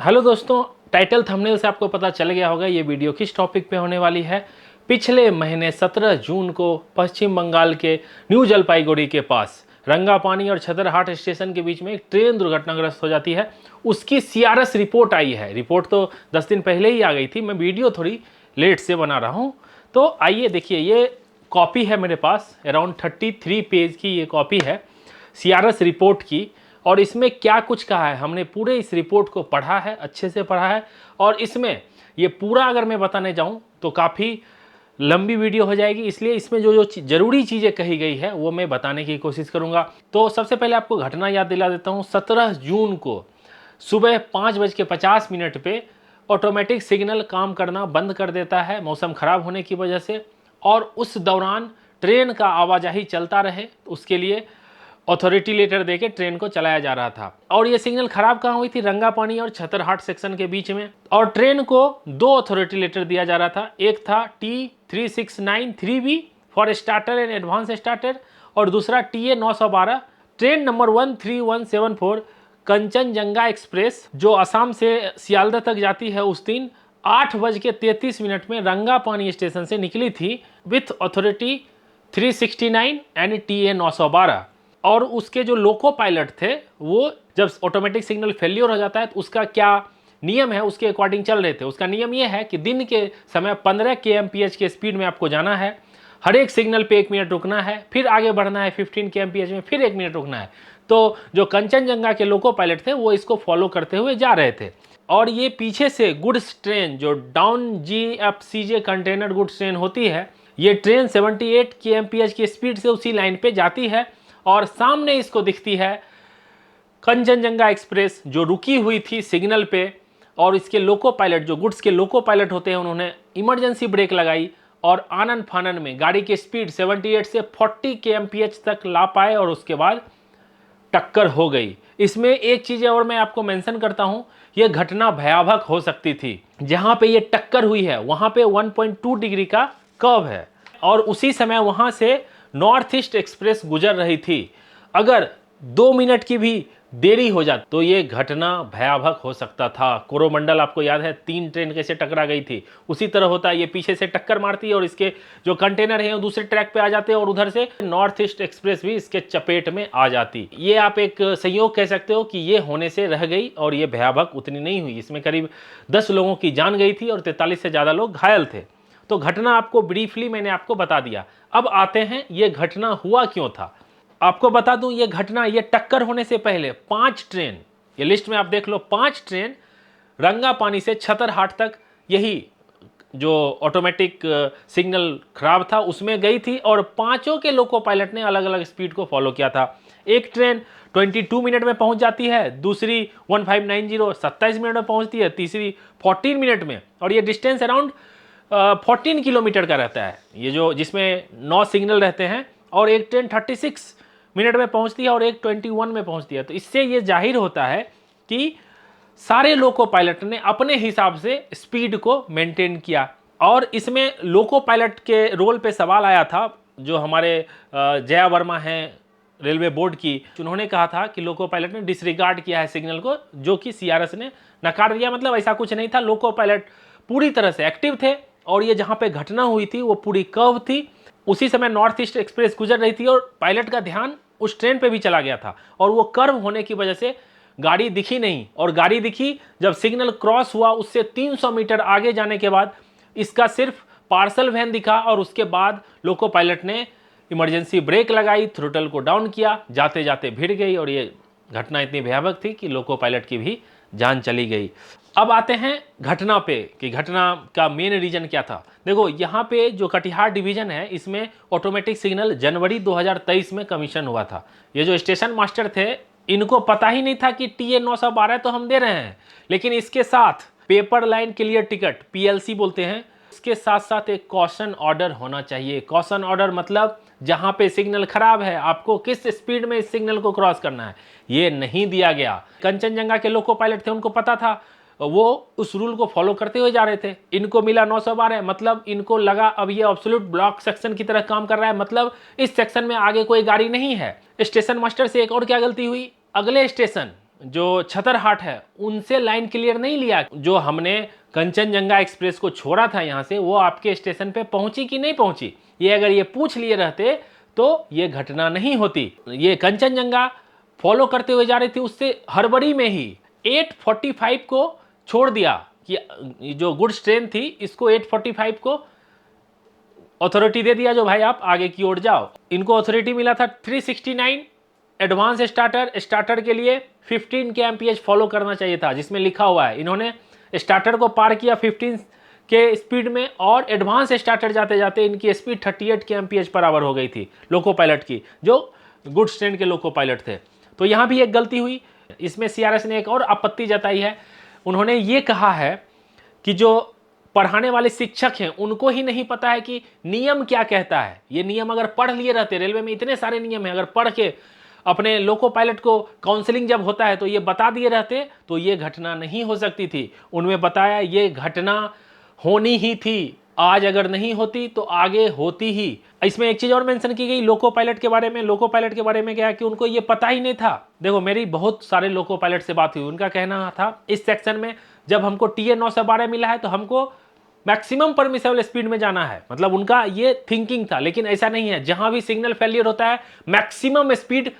Hello दोस्तों, title thumbnail से आपको पता चल गया होगा ये वीडियो किस टॉपिक पे होने वाली है। पिछले महीने 17 जून को पश्चिम बंगाल के न्यू जलपाईगुड़ी के पास रंगापानी और छतरहाट स्टेशन के बीच में एक ट्रेन दुर्घटनाग्रस्त हो जाती है। उसकी सीआरएस रिपोर्ट आई है। रिपोर्ट तो 10 दिन पहले ही आ गई थी, मैं वीडियो थोड़ी लेट से बना रहा हूँ। तो आइए देखिए, ये कॉपी है मेरे पास, अराउंड 33 पेज की ये कॉपी है सीआरएस रिपोर्ट की। और इसमें क्या कुछ कहा है, हमने पूरे इस रिपोर्ट को पढ़ा है, अच्छे से पढ़ा है। और इसमें ये पूरा अगर मैं बताने जाऊं तो काफ़ी लंबी वीडियो हो जाएगी, इसलिए इसमें जो जो जरूरी चीज़ें कही गई है वो मैं बताने की कोशिश करूंगा। तो सबसे पहले आपको घटना याद दिला देता हूं। 17 जून को सुबह 5:50 पे ऑटोमेटिक सिग्नल काम करना बंद कर देता है मौसम खराब होने की वजह से, और उस दौरान ट्रेन का आवाजाही चलता रहे उसके लिए अथॉरिटी लेटर देके ट्रेन को चलाया जा रहा था। और ये सिग्नल खराब कहाँ हुई थी? रंगापानी और छतरहाट सेक्शन के बीच में। और ट्रेन को 2 अथॉरिटी लेटर दिया जा रहा था। एक था T3693B for starter and advance starter, और दूसरा TA912 train number 13174 Kanchenjunga express जो असम से सियालदह तक जाती है, उस दिन 8:33 में रंगापानी स्टेशन से निकली थी विथ अथॉरिटी 369 एंड TA912। और उसके जो लोको पायलट थे वो जब ऑटोमेटिक सिग्नल फेल्योर हो जाता है तो उसका क्या नियम है उसके अकॉर्डिंग चल रहे थे। उसका नियम ये है कि दिन के समय 15 kmph के स्पीड में आपको जाना है, हर एक सिग्नल पे 1 मिनट रुकना है, फिर आगे बढ़ना है 15 kmph में, फिर 1 मिनट रुकना है। तो जो कंचनजंगा के लोको पायलट थे वो इसको फॉलो करते हुए जा रहे थे। और ये पीछे से गुड्स ट्रेन जो down GFCJ container goods train होती है, ये ट्रेन 78 kmph की स्पीड से उसी लाइन पे जाती है। और सामने इसको दिखती है कंचनजंगा एक्सप्रेस जो रुकी हुई थी सिग्नल पे, और इसके लोको पायलट जो गुड्स के लोको पायलट होते हैं उन्होंने इमरजेंसी ब्रेक लगाई और आनन फानन में गाड़ी की स्पीड 78 से 40 kmph तक ला पाए, और उसके बाद टक्कर हो गई। इसमें एक चीज़ और मैं आपको मेंशन करता हूं, यह घटना भयावह हो सकती थी। जहां पे ये टक्कर हुई है वहां पे 1.2 डिग्री का कर्व है, और उसी समय वहां से नॉर्थ ईस्ट एक्सप्रेस गुजर रही थी। अगर 2 मिनट की भी देरी हो जाती तो ये घटना भयावह हो सकता था। कोरोमंडल आपको याद है 3 ट्रेन कैसे टकरा गई थी, उसी तरह होता है। ये पीछे से टक्कर मारती है और इसके जो कंटेनर हैं वो दूसरे ट्रैक पे आ जाते हैं, और उधर से नॉर्थ ईस्ट एक्सप्रेस भी इसके चपेट में आ जाती। ये आप एक संयोग कह सकते हो कि ये होने से रह गई, और ये भयावह उतनी नहीं हुई। इसमें करीब 10 लोगों की जान गई थी और 43 से ज़्यादा लोग घायल थे। तो घटना आपको ब्रीफली मैंने आपको बता दिया। अब आते हैं ये घटना हुआ क्यों था। आपको बता दूं, ये घटना, ये टक्कर होने से पहले 5 ट्रेन, ये लिस्ट में आप देख लो, 5 ट्रेन रंगापानी से छतरहाट तक यही जो ऑटोमेटिक सिग्नल खराब था उसमें गई थी, और पांचों के लोको पायलट ने अलग अलग स्पीड को फॉलो किया था। एक ट्रेन 22 मिनट में पहुंच जाती है, दूसरी 1590 27 मिनट में पहुंचती है, तीसरी 14 मिनट में, और ये डिस्टेंस अराउंड 14 किलोमीटर का रहता है, ये जो जिसमें 9 सिग्नल रहते हैं। और एक ट्रेन 36 मिनट में पहुंचती है और एक 21 में पहुंचती है। तो इससे ये जाहिर होता है कि सारे लोको पायलट ने अपने हिसाब से स्पीड को मेंटेन किया। और इसमें लोको पायलट के रोल पे सवाल आया था, जो हमारे जया वर्मा हैं रेलवे बोर्ड की, उन्होंने कहा था कि लोको पायलट ने डिसरिगार्ड किया है सिग्नल को, जो कि सीआरएस ने नकार दिया। मतलब ऐसा कुछ नहीं था, लोको पायलट पूरी तरह से एक्टिव थे, और ये जहां पे घटना हुई थी वो पूरी कर्व थी। उसी समय नॉर्थ ईस्ट एक्सप्रेस गुजर रही थी और पायलट का ध्यान उस ट्रेन पे भी चला गया था, और वो कर्व होने की वजह से गाड़ी दिखी नहीं। और गाड़ी दिखी जब सिग्नल क्रॉस हुआ, उससे 300 मीटर आगे जाने के बाद इसका सिर्फ पार्सल वैन दिखा, और उसके बाद लोको पायलट ने इमरजेंसी ब्रेक लगाई, थ्रोटल को डाउन किया, जाते जाते भिड़ गई, और ये घटना इतनी भयावह थी कि लोको पायलट की भी जान चली गई। अब आते हैं घटना पे कि घटना का मेन रीजन क्या था। देखो, यहाँ पे जो कटिहार डिवीजन है इसमें ऑटोमेटिक सिग्नल जनवरी 2023 में कमीशन हुआ था। ये जो स्टेशन मास्टर थे इनको पता ही नहीं था कि TA912 तो हम दे रहे हैं, लेकिन इसके साथ paper line clear ticket PLC बोलते हैं, इसके साथ साथ एक कॉशन ऑर्डर होना चाहिए। कॉशन ऑर्डर मतलब जहां पे सिग्नल खराब है आपको किस स्पीड में इस सिग्नल को क्रॉस करना है, ये नहीं दिया गया। कंचनजंगा के लोको पायलट थे, उनको पता था, वो उस रूल को फॉलो करते हुए जा रहे थे। इनको मिला 912, मतलब इनको लगा अब ये एब्सोल्यूट ब्लॉक सेक्शन की तरह काम कर रहा है, मतलब इस सेक्शन में आगे कोई गाड़ी नहीं है। स्टेशन मास्टर से एक और क्या गलती हुई, अगले स्टेशन जो छतरहाट है उनसे लाइन क्लियर नहीं लिया। जो हमने कंचनजंगा एक्सप्रेस को छोड़ा था यहाँ से, वो आपके स्टेशन पे पहुंची कि नहीं पहुंची, ये अगर ये पूछ लिए रहते तो ये घटना नहीं होती। ये कंचनजंगा फॉलो करते हुए जा रही थी, उससे हड़बड़ी में ही 8:45 को छोड़ दिया कि जो गुड्स ट्रेन थी इसको 8:45 को अथॉरिटी दे दिया, जो भाई आप आगे की ओर जाओ। इनको अथॉरिटी मिला था 369 एडवांस स्टार्टर के लिए 15 kmph फॉलो करना चाहिए था, जिसमें लिखा हुआ है। इन्होंने स्टार्टर को पार किया 15 के स्पीड में, और एडवांस स्टार्टर जाते जाते इनकी स्पीड 38 kmph पर आवर हो गई थी लोको पायलट की, जो गुड्स ट्रेन के लोको पायलट थे। तो यहाँ भी एक गलती हुई। इसमें सीआरएस ने एक और आपत्ति जताई है। उन्होंने ये कहा है कि जो पढ़ाने वाले शिक्षक हैं उनको ही नहीं पता है कि नियम क्या कहता है। ये नियम अगर पढ़ लिए रहते, रेलवे में इतने सारे नियम हैं, अगर पढ़ के अपने लोको पायलट को काउंसलिंग जब होता है तो ये बता दिए रहते तो ये घटना नहीं हो सकती थी। उनमें बताया ये घटना होनी ही थी, आज अगर नहीं होती तो आगे होती ही। इसमें एक चीज और मेंशन की गई लोको पायलट के बारे में। लोको पायलट के बारे में क्या है कि उनको ये पता ही नहीं था। देखो, मेरी बहुत सारे लोको पायलट से बात हुई, उनका कहना था इस सेक्शन में जब हमको TA 912 मिला है तो हमको मैक्सिमम परमिसेबल स्पीड में जाना है, मतलब उनका ये थिंकिंग था। लेकिन ऐसा नहीं है, जहां भी सिग्नल फेलियर होता है मैक्सिमम स्पीड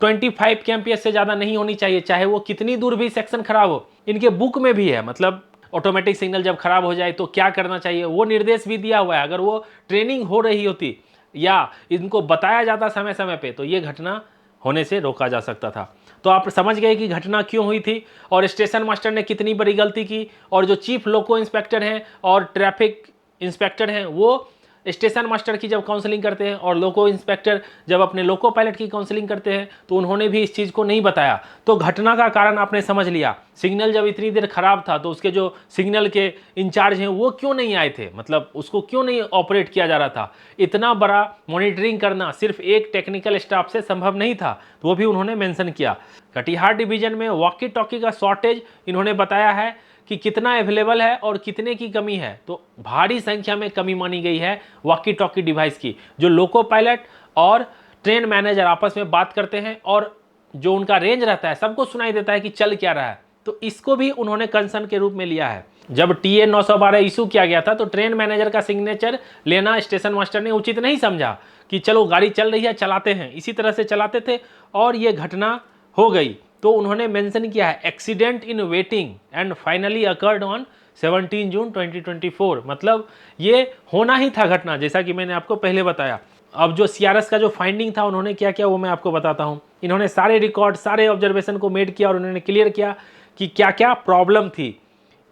25 kmph से ज्यादा नहीं होनी चाहिए, चाहे वो कितनी दूर भी सेक्शन खराब हो। इनके बुक में भी है, मतलब ऑटोमेटिक सिग्नल जब खराब हो जाए तो क्या करना चाहिए, वो निर्देश भी दिया हुआ है। अगर वो ट्रेनिंग हो रही होती या इनको बताया जाता समय समय पे तो ये घटना होने से रोका जा सकता था। तो आप समझ गए कि घटना क्यों हुई थी और स्टेशन मास्टर ने कितनी बड़ी गलती की। और जो चीफ लोको इंस्पेक्टर हैं और ट्रैफिक इंस्पेक्टर हैं वो स्टेशन मास्टर की जब काउंसलिंग करते हैं और लोको इंस्पेक्टर जब अपने लोको पायलट की काउंसलिंग करते हैं तो उन्होंने भी इस चीज़ को नहीं बताया। तो घटना का कारण आपने समझ लिया। सिग्नल जब इतनी देर खराब था तो उसके जो सिग्नल के इंचार्ज हैं वो क्यों नहीं आए थे, मतलब उसको क्यों नहीं ऑपरेट किया जा रहा था। इतना बड़ा मॉनिटरिंग करना सिर्फ एक टेक्निकल स्टाफ से संभव नहीं था, तो वो भी उन्होंने मेंशन किया। कटिहार डिवीजन में वॉकी टॉकी का शॉर्टेज इन्होंने बताया है कि कितना अवेलेबल है और कितने की कमी है। तो भारी संख्या में कमी मानी गई है वॉकी टॉकी डिवाइस की। जो लोको पायलट और ट्रेन मैनेजर आपस में बात करते हैं और जो उनका रेंज रहता है सबको सुनाई देता है कि चल क्या रहा है, तो इसको भी उन्होंने कंसर्न के रूप में लिया है। जब TA 912 इशू किया गया था तो ट्रेन मैनेजर का सिग्नेचर लेना स्टेशन मास्टर ने उचित नहीं समझा कि चलो गाड़ी चल रही है चलाते हैं, इसी तरह से चलाते थे और ये घटना हो गई। तो उन्होंने मेंशन किया है accident in waiting and finally occurred on 17 जून 2024, मतलब ये होना ही था घटना, जैसा कि मैंने आपको पहले बताया। अब जो सीआरएस का जो फाइंडिंग था उन्होंने क्या किया वो मैं आपको बताता हूँ। इन्होंने सारे रिकॉर्ड सारे ऑब्जर्वेशन को मेड किया और उन्होंने क्लियर किया कि क्या क्या प्रॉब्लम थी।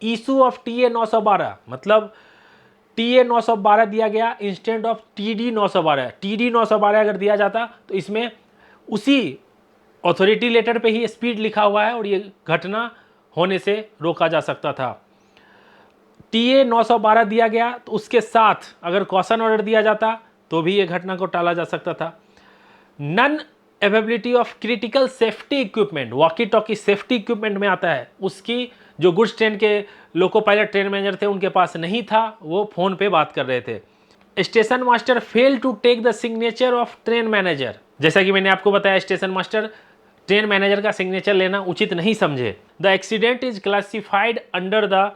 इशू ऑफ TA 912, मतलब TA 912 दिया गया इंस्टेंट ऑफ TD 912। TD 912 अगर दिया जाता तो इसमें उसी अथॉरिटी लेटर पे ही स्पीड लिखा हुआ है और ये घटना होने से रोका जा सकता था। TA 912 दिया गया तो उसके साथ अगर कॉशन ऑर्डर दिया जाता तो भी ये घटना को टाला जा सकता था। Non availability of critical safety equipment, walkie talkie safety equipment में आता है, उसकी जो गुड्स ट्रेन के लोको पायलट ट्रेन मैनेजर थे उनके पास नहीं था, वो फोन पे बात कर रहे थे। Station master fail to take the signature of train manager, जैसा कि मैंने आपको बताया स्टेशन मास्टर ट्रेन मैनेजर का सिग्नेचर लेना उचित नहीं समझे। The accident is classified under the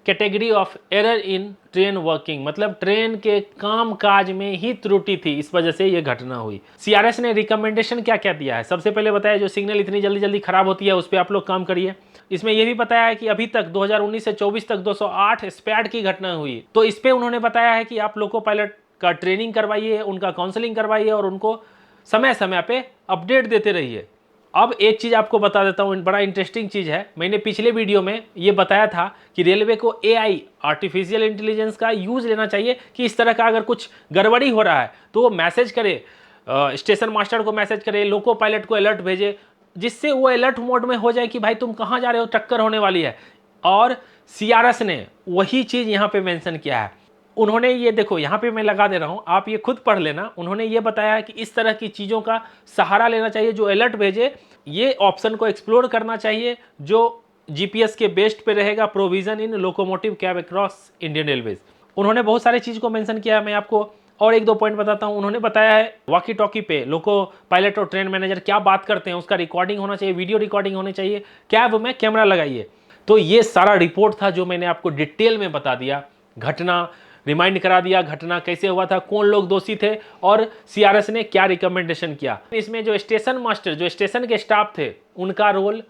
category of error in train working, मतलब ट्रेन के काम काज में ही त्रुटि थी, इस वजह से यह घटना हुई। सीआरएस ने रिकमेंडेशन क्या क्या दिया है, सबसे पहले बताया जो सिग्नल इतनी जल्दी जल्दी खराब होती है उस पर आप लोग काम करिए। इसमें यह भी बताया है कि अभी तक 2019 से 24 तक 208 स्पैड की घटना हुई, तो इस पर उन्होंने बताया है कि आप लोको पायलट का ट्रेनिंग करवाइए, उनका काउंसलिंग करवाइए और उनको समय समय पे अपडेट देते रहिए। अब एक चीज़ आपको बता देता हूँ, बड़ा इंटरेस्टिंग चीज़ है। मैंने पिछले वीडियो में ये बताया था कि रेलवे को AI आर्टिफिशियल इंटेलिजेंस का यूज़ लेना चाहिए कि इस तरह का अगर कुछ गड़बड़ी हो रहा है तो वो मैसेज करे, स्टेशन मास्टर को मैसेज करे, लोको पायलट को अलर्ट भेजे, जिससे वो अलर्ट मोड में हो जाए कि भाई तुम कहाँ जा रहे हो, टक्कर होने वाली है। और सीआरएस ने वही चीज़ यहाँ पे मेंशन किया है। उन्होंने ये देखो यहाँ पे मैं लगा दे रहा हूँ, आप ये खुद पढ़ लेना। उन्होंने ये बताया है कि इस तरह की चीज़ों का सहारा लेना चाहिए, जो अलर्ट भेजे ये ऑप्शन को एक्सप्लोर करना चाहिए जो GPS के बेस्ड पे रहेगा, provision in locomotive cab across Indian railways. उन्होंने बहुत सारी चीज़ को मेंशन किया है, मैं आपको और एक दो पॉइंट बताता हूँ। उन्होंने बताया है वॉकी टॉकी पे लोको पायलट और ट्रेन मैनेजर क्या बात करते हैं उसका रिकॉर्डिंग होना चाहिए, वीडियो रिकॉर्डिंग होनी चाहिए, कैब में कैमरा लगाइए। तो ये सारा रिपोर्ट था जो मैंने आपको डिटेल में बता दिया, घटना रिमाइंड करा दिया, घटना कैसे हुआ था, कौन लोग दोषी थे और सीआरएस ने क्या रिकमेंडेशन किया। इसमें जो स्टेशन मास्टर, जो स्टेशन के स्टाफ थे, उनका रोल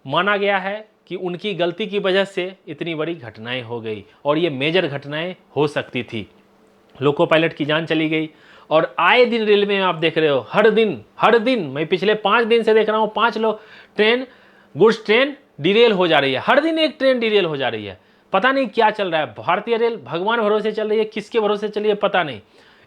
माना गया है कि उनकी गलती की वजह से इतनी बड़ी घटनाएं हो गई और ये मेजर घटनाएं हो सकती थी। लोको पायलट की जान चली गई। और आए दिन रेलवे में आप देख रहे हो, हर दिन मैं पिछले 5 दिन से देख रहा हूँ 5 लोग ट्रेन, गुड्स ट्रेन डिरेल हो जा रही है। हर दिन एक ट्रेन डिरेल हो जा रही है। पता नहीं क्या चल रहा है। भारतीय रेल भगवान भरोसे चल रही है, किसके भरोसे चल रही है पता नहीं।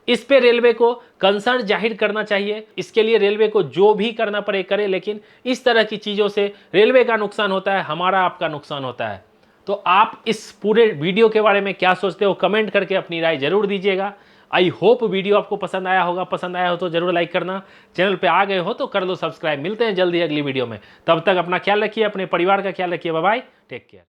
इस पे रेलवे को कंसर्न जाहिर करना चाहिए। इसके लिए रेलवे को जो भी करना पड़े करे, लेकिन इस तरह की चीज़ों से रेलवे का नुकसान होता है, हमारा आपका नुकसान होता है। तो आप इस पूरे वीडियो के बारे में क्या सोचते हो, कमेंट करके अपनी राय जरूर दीजिएगा। आई होप वीडियो आपको पसंद आया होगा। पसंद आया हो तो जरूर लाइक करना। चैनल पे आ गए हो तो कर दो सब्सक्राइब। मिलते हैं जल्दी अगली वीडियो में। तब तक अपना ख्याल रखिए, अपने परिवार का ख्याल रखिए। Bye bye, take care.